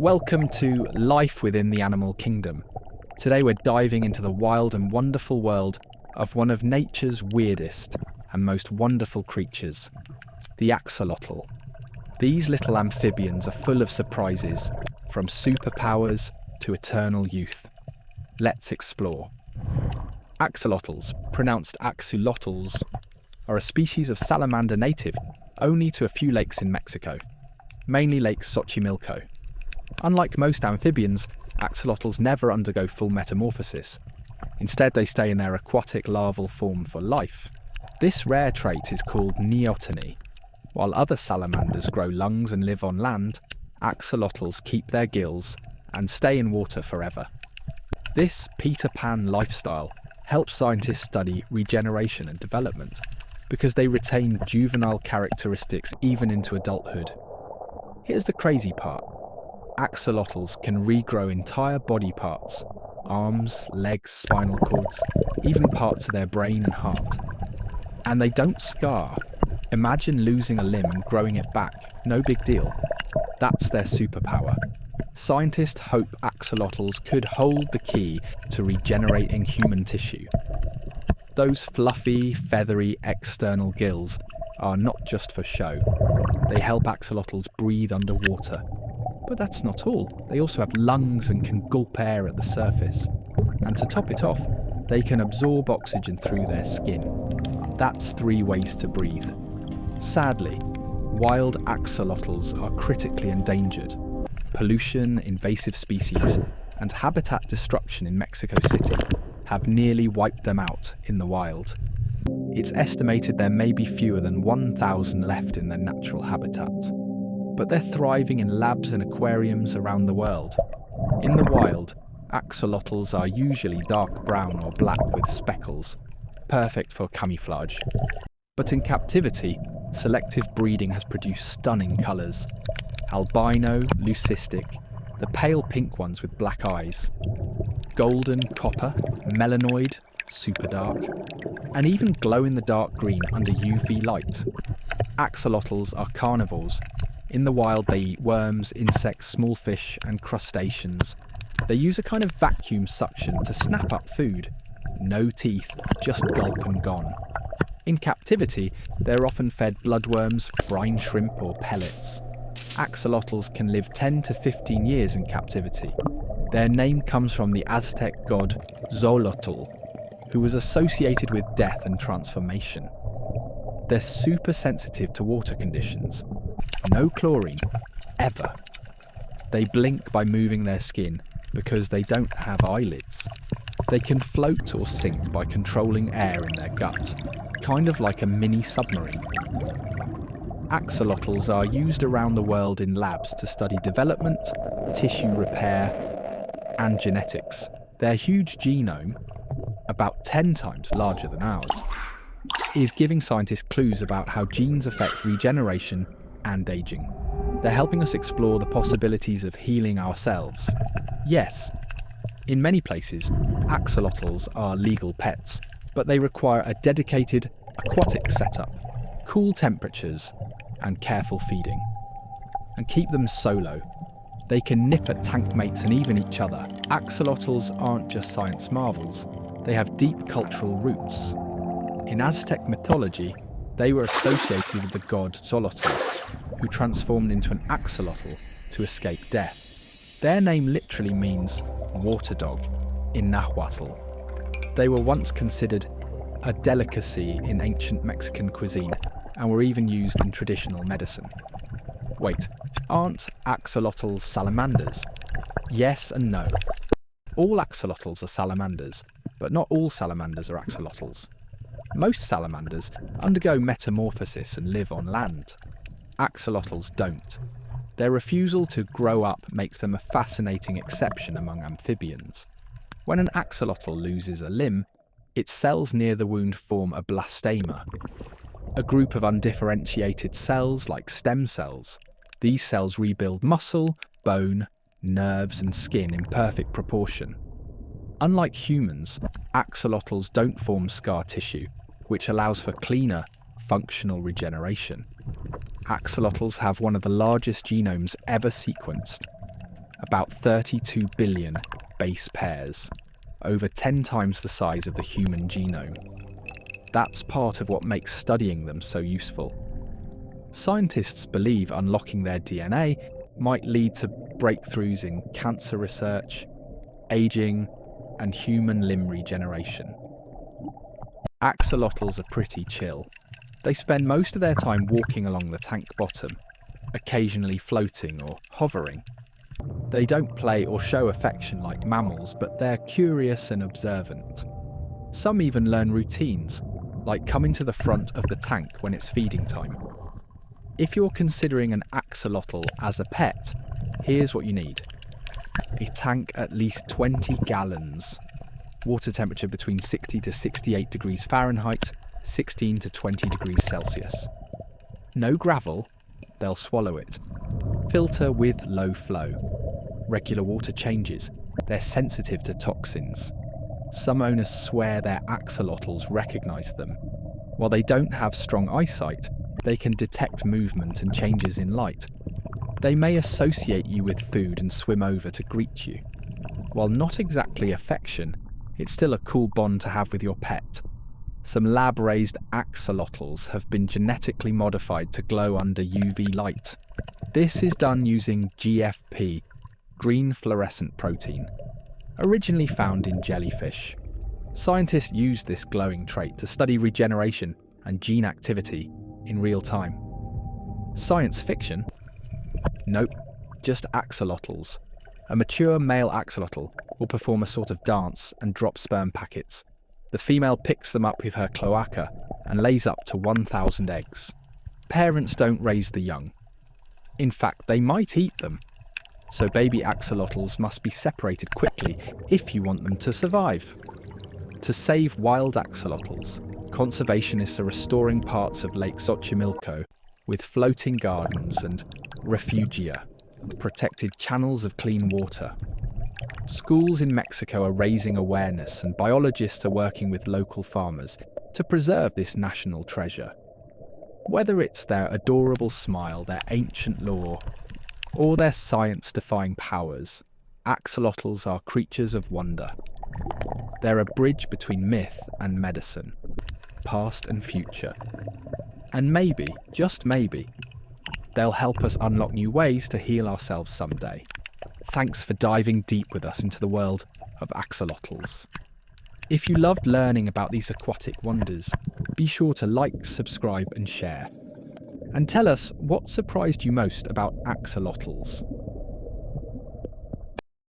Welcome to Life Within the Animal Kingdom. Today we're diving into the wild and wonderful world of one of nature's weirdest and most wonderful creatures, the axolotl. These little amphibians are full of surprises, from superpowers to eternal youth. Let's explore. Axolotls, pronounced axolotls, are a species of salamander native only to a few lakes in Mexico, mainly Lake Xochimilco. Unlike most amphibians, axolotls never undergo full metamorphosis. Instead, they stay in their aquatic larval form for life. This rare trait is called neoteny. While other salamanders grow lungs and live on land, axolotls keep their gills and stay in water forever. This Peter Pan lifestyle helps scientists study regeneration and development because they retain juvenile characteristics even into adulthood. Here's the crazy part. Axolotls can regrow entire body parts, arms, legs, spinal cords, even parts of their brain and heart. And they don't scar. Imagine losing a limb and growing it back. No big deal. That's their superpower. Scientists hope axolotls could hold the key to regenerating human tissue. Those fluffy, feathery external gills are not just for show. They help axolotls breathe underwater. But that's not all. They also have lungs and can gulp air at the surface. And to top it off, they can absorb oxygen through their skin. That's 3 ways to breathe. Sadly, wild axolotls are critically endangered. Pollution, invasive species, and habitat destruction in Mexico City have nearly wiped them out in the wild. It's estimated there may be fewer than 1,000 left in their natural habitat. But they're thriving in labs and aquariums around the world. In the wild, axolotls are usually dark brown or black with speckles, perfect for camouflage. But in captivity, selective breeding has produced stunning colours. Albino, leucistic, the pale pink ones with black eyes, golden, copper, melanoid, super dark, and even glow-in-the-dark green under UV light. Axolotls are carnivores. In the wild, they eat worms, insects, small fish, and crustaceans. They use a kind of vacuum suction to snap up food. No teeth, just gulp and gone. In captivity, they're often fed bloodworms, brine shrimp, or pellets. Axolotls can live 10 to 15 years in captivity. Their name comes from the Aztec god Xolotl, who was associated with death and transformation. They're super sensitive to water conditions. No chlorine, ever. They blink by moving their skin because they don't have eyelids. They can float or sink by controlling air in their gut, kind of like a mini submarine. Axolotls are used around the world in labs to study development, tissue repair, and genetics. Their huge genome, about 10 times larger than ours, is giving scientists clues about how genes affect regeneration and aging. They're helping us explore the possibilities of healing ourselves. Yes, in many places, axolotls are legal pets, but they require a dedicated aquatic setup, cool temperatures, and careful feeding. And keep them solo. They can nip at tank mates and even each other. Axolotls aren't just science marvels, they have deep cultural roots. In Aztec mythology, they were associated with the god Xolotl, who transformed into an axolotl to escape death. Their name literally means water dog in Nahuatl. They were once considered a delicacy in ancient Mexican cuisine and were even used in traditional medicine. Wait, aren't axolotls salamanders? Yes and no. All axolotls are salamanders, but not all salamanders are axolotls. Most salamanders undergo metamorphosis and live on land. Axolotls don't. Their refusal to grow up makes them a fascinating exception among amphibians. When an axolotl loses a limb, its cells near the wound form a blastema, a group of undifferentiated cells like stem cells. These cells rebuild muscle, bone, nerves, and skin in perfect proportion. Unlike humans, axolotls don't form scar tissue, which allows for cleaner, functional regeneration. Axolotls have one of the largest genomes ever sequenced. about 32 billion base pairs, over 10 times the size of the human genome. That's part of what makes studying them so useful. Scientists believe unlocking their DNA might lead to breakthroughs in cancer research, aging, and human limb regeneration. Axolotls are pretty chill. They spend most of their time walking along the tank bottom, occasionally floating or hovering. They don't play or show affection like mammals, but they're curious and observant. Some even learn routines, like coming to the front of the tank when it's feeding time. If you're considering an axolotl as a pet, here's what you need. A tank at least 20 gallons, water temperature between 60 to 68 degrees Fahrenheit, 16 to 20 degrees Celsius. No gravel, they'll swallow it. Filter with low flow. Regular water changes, they're sensitive to toxins. Some owners swear their axolotls recognise them. While they don't have strong eyesight, they can detect movement and changes in light. They may associate you with food and swim over to greet you. While not exactly affection, it's still a cool bond to have with your pet. Some lab-raised axolotls have been genetically modified to glow under UV light. This is done using GFP, green fluorescent protein, originally found in jellyfish. Scientists use this glowing trait to study regeneration and gene activity in real time. Science fiction? Nope, just axolotls. A mature male axolotl will perform a sort of dance and drop sperm packets. The female picks them up with her cloaca and lays up to 1,000 eggs. Parents don't raise the young. In fact, they might eat them. So baby axolotls must be separated quickly if you want them to survive. To save wild axolotls, conservationists are restoring parts of Lake Xochimilco with floating gardens and refugia, protected channels of clean water. Schools in Mexico are raising awareness, and biologists are working with local farmers to preserve this national treasure. Whether it's their adorable smile, their ancient lore, or their science-defying powers, axolotls are creatures of wonder. They're a bridge between myth and medicine, past and future. And maybe, just maybe, they'll help us unlock new ways to heal ourselves someday. Thanks for diving deep with us into the world of axolotls. If you loved learning about these aquatic wonders, be sure to like, subscribe and share. And tell us what surprised you most about axolotls.